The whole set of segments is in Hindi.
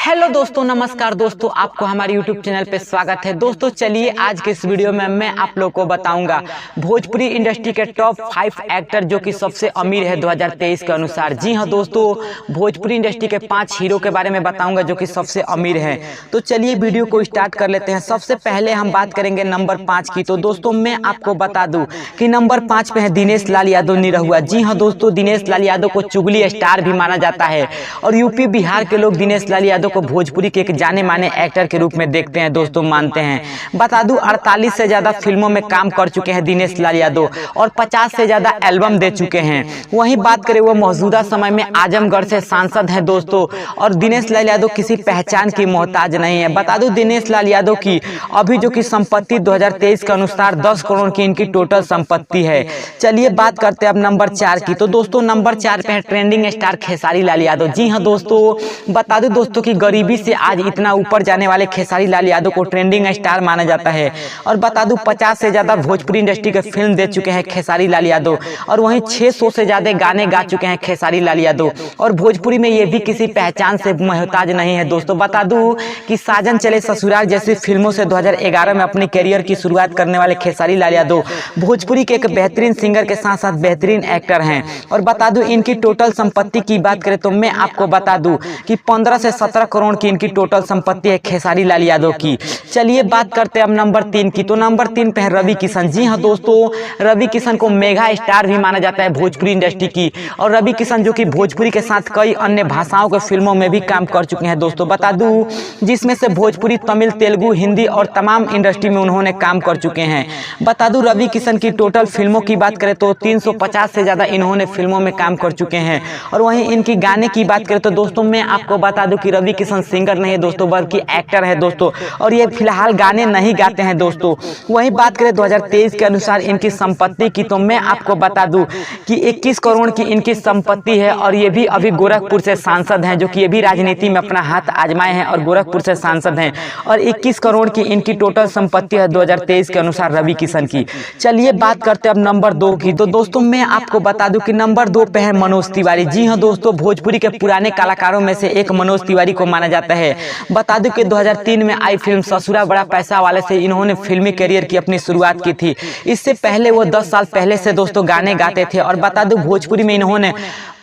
हेलो दोस्तों, नमस्कार दोस्तों, आपको हमारे YouTube चैनल पे स्वागत है। दोस्तों चलिए आज के इस वीडियो में मैं आप लोग को बताऊंगा भोजपुरी इंडस्ट्री के टॉप 5 एक्टर जो कि सबसे अमीर है 2023 के अनुसार। जी हां दोस्तों, भोजपुरी इंडस्ट्री के 5 हीरो के बारे में बताऊंगा जो कि सबसे अमीर हैं। तो चलिए वीडियो को स्टार्ट कर लेते हैं। सबसे पहले हम बात करेंगे नंबर 5 की। तो दोस्तों मैं आपको बता दूं कि नंबर 5 पे है दिनेश लाल यादव निरहुआ। जी हाँ दोस्तों, दिनेश लाल यादव को चुगली स्टार भी माना जाता है और यूपी बिहार के लोग दिनेश लाल यादव को भोजपुरी के एक जाने माने एक्टर के रूप में देखते हैं दोस्तों, मानते हैं। बता दूं 48 से ज्यादा फिल्मों में काम कर चुके हैं दिनेश लाल यादव और 50 से ज्यादा एल्बम दे चुके हैं। वहीं बात करें वो मौजूदा समय में आजमगढ़ से सांसद हैं दोस्तों, और दिनेश लाल यादव किसी पहचान की मोहताज नहीं है। बता दूं दिनेश लाल यादव की अभी जो की संपत्ति 2023 के अनुसार 10 करोड़ की इनकी टोटल संपत्ति है। चलिए बात करते हैं अब नंबर 4 की। तो दोस्तों नंबर 4 पे है ट्रेंडिंग स्टार खेसारी लाल यादव। जी हाँ दोस्तों, बता दूं दोस्तों की गरीबी से आज इतना ऊपर जाने वाले खेसारी लाल यादव को ट्रेंडिंग स्टार माना जाता है। और बता दूं 50 से ज्यादा भोजपुरी इंडस्ट्री के फिल्म दे चुके हैं खेसारी लाल यादव, और वहीं 600 से ज्यादा गाने गा चुके हैं खेसारी लाल यादव। और भोजपुरी में ये भी किसी पहचान से मोहताज नहीं है दोस्तों। बता दूं कि साजन चले ससुराल जैसी फिल्मों से 2011 में अपने करियर की शुरुआत करने वाले खेसारी लाल यादव भोजपुरी के एक बेहतरीन सिंगर के साथ साथ बेहतरीन एक्टर हैं। और बता दूं इनकी टोटल संपत्ति की बात करें तो मैं आपको बता दूं कि 15 से 17 करोड़ की इनकी टोटल संपत्ति है खेसारी लाल यादव की। चलिए बात करते हैं अब नंबर 3 की। तो नंबर 3 पे है रवि किशन। जी हाँ दोस्तों, रवि किशन को मेगा स्टार भी माना जाता है भोजपुरी इंडस्ट्री की। और रवि किशन जो कि भोजपुरी के साथ कई अन्य भाषाओं के फिल्मों में भी काम कर चुके हैं दोस्तों। बता दूं जिसमें से भोजपुरी, तमिल, तेलुगु, हिंदी और तमाम इंडस्ट्री में उन्होंने काम कर चुके हैं। बता दूं रवि किशन की टोटल फिल्मों की बात करें तो 350 से ज्यादा इन्होंने फिल्मों में काम कर चुके हैं। और वहीं इनकी गाने की बात करें तो दोस्तों मैं आपको बता दूं कि रवि किशन सिंगर नहीं है दोस्तों, बल्कि एक्टर है दोस्तों, और ये फिलहाल गाने नहीं गाते हैं दोस्तों। वहीं बात करें 2023 के अनुसार इनकी संपत्ति की तो मैं आपको बता दूं कि 21 करोड़ की इनकी संपत्ति है। और ये भी अभी गोरखपुर से सांसद हैं, जो कि ये भी राजनीति में अपना हाथ आजमाए हैं और गोरखपुर से सांसद हैं। और 21 करोड़ की इनकी टोटल संपत्ति है 2023 के अनुसार रवि किशन की। चलिए बात करते हैं अब नंबर 2 की। तो दोस्तों मैं आपको बता दूं कि नंबर 2 पे है मनोज तिवारी। जी हाँ दोस्तों, भोजपुरी के पुराने कलाकारों में से एक मनोज तिवारी को माना जाता है। बता दूं कि 2003 में आई फिल्म ससुरा बड़ा पैसा वाले से इन्होंने फिल्मी करियर की अपनी शुरुआत की थी। इससे पहले वो 10 साल पहले से दोस्तों गाने गाते थे। और बता दूं भोजपुरी में इन्होंने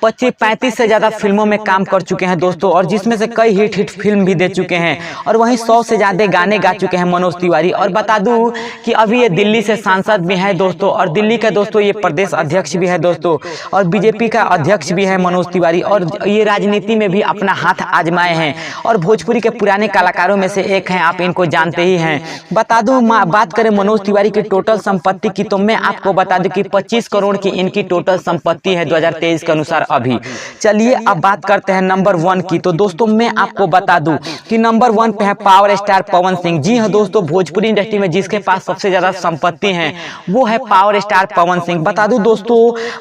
35 से ज्यादा फिल्मों में काम कर चुके हैं दोस्तों, और जिसमें से कई हिट फिल्म भी दे चुके हैं। और वहीं 100 से ज्यादा गाने गा चुके हैं मनोज तिवारी। और बता दूं कि अभी ये दिल्ली से सांसद भी है दोस्तों, और दिल्ली का दोस्तों ये प्रदेश अध्यक्ष भी है दोस्तों, और बीजेपी का अध्यक्ष भी है मनोज तिवारी। और ये राजनीति में भी अपना हाथ आजमाए हैं और भोजपुरी के पुराने कलाकारों में से एक हैं, आप इनको जानते ही हैं। बता दूं बात करें मनोज तिवारी की टोटल संपत्ति की तो मैं आपको बता दूं कि 25 करोड़ की इनकी टोटल संपत्ति है 2023 के अनुसार अभी। चलिए अब बात करते हैं नंबर 1 की। तो दोस्तों मैं आपको बता दूं कि नंबर 1 पे है पावर स्टार पवन सिंह। जी हाँ दोस्तों, भोजपुरी इंडस्ट्री में जिसके पास सबसे ज्यादा संपत्ति है वो है पावर स्टार पवन सिंह। बता दूं दोस्तों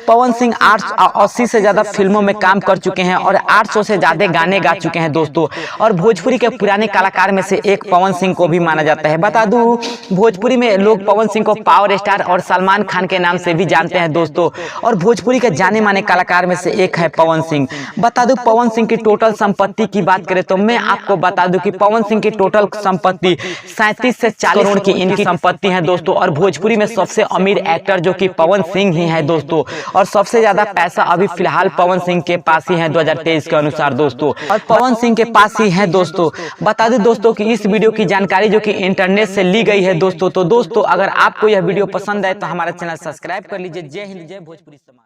पवन सिंह 80 से ज्यादा फिल्मों में काम कर चुके हैं और 800 से ज्यादा गाने गा चुके हैं दोस्तों। और भोजपुरी के पुराने कलाकार में से एक पवन सिंह को भी माना जाता है। बता दूं भोजपुरी में लोग पवन सिंह को पावर स्टार और सलमान खान के नाम से भी जानते हैं दोस्तों, और भोजपुरी के जाने माने कलाकार में से एक है पवन सिंह। बता दूं पवन सिंह की टोटल संपत्ति की बात करें तो मैं आपको बता दूं कि पवन सिंह की टोटल संपत्ति 37 से 40 करोड़ की इनकी संपत्ति है दोस्तों। और भोजपुरी में सबसे अमीर एक्टर जो कि पवन सिंह ही है दोस्तों, और सबसे ज्यादा पैसा अभी फिलहाल पवन सिंह के पास ही है 2023 के अनुसार दोस्तों, और पवन सिंह के पास ही है दोस्तों। बता दें दोस्तों कि इस वीडियो की जानकारी जो कि इंटरनेट से ली गई है दोस्तों। तो दोस्तों अगर आपको यह वीडियो पसंद आए तो हमारा चैनल सब्सक्राइब कर लीजिए। जय हिंद, जय भोजपुरी समाज।